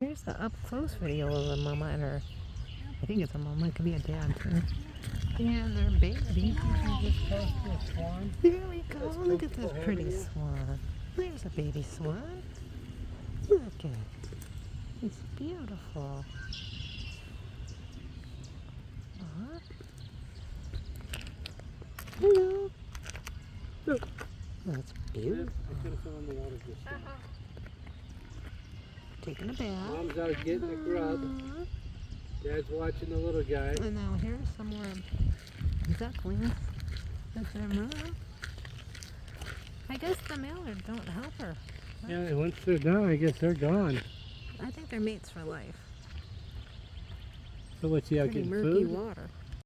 Here's the up-close video of a mama and her, I think it's a mama, it could be a dad too. And their baby. There we go, look at this pretty swan. There's a baby swan. Look at it. It's beautiful. Hello. Look. That's beautiful. Taking a bath. Mom's out getting the grub. Dad's watching the little guy. And now here's some more ducklings. That's their mom. I guess the males don't help her. Yeah, once they're done, I guess they're gone. I think they're mates for life. So what's he out Pretty getting murky food? water.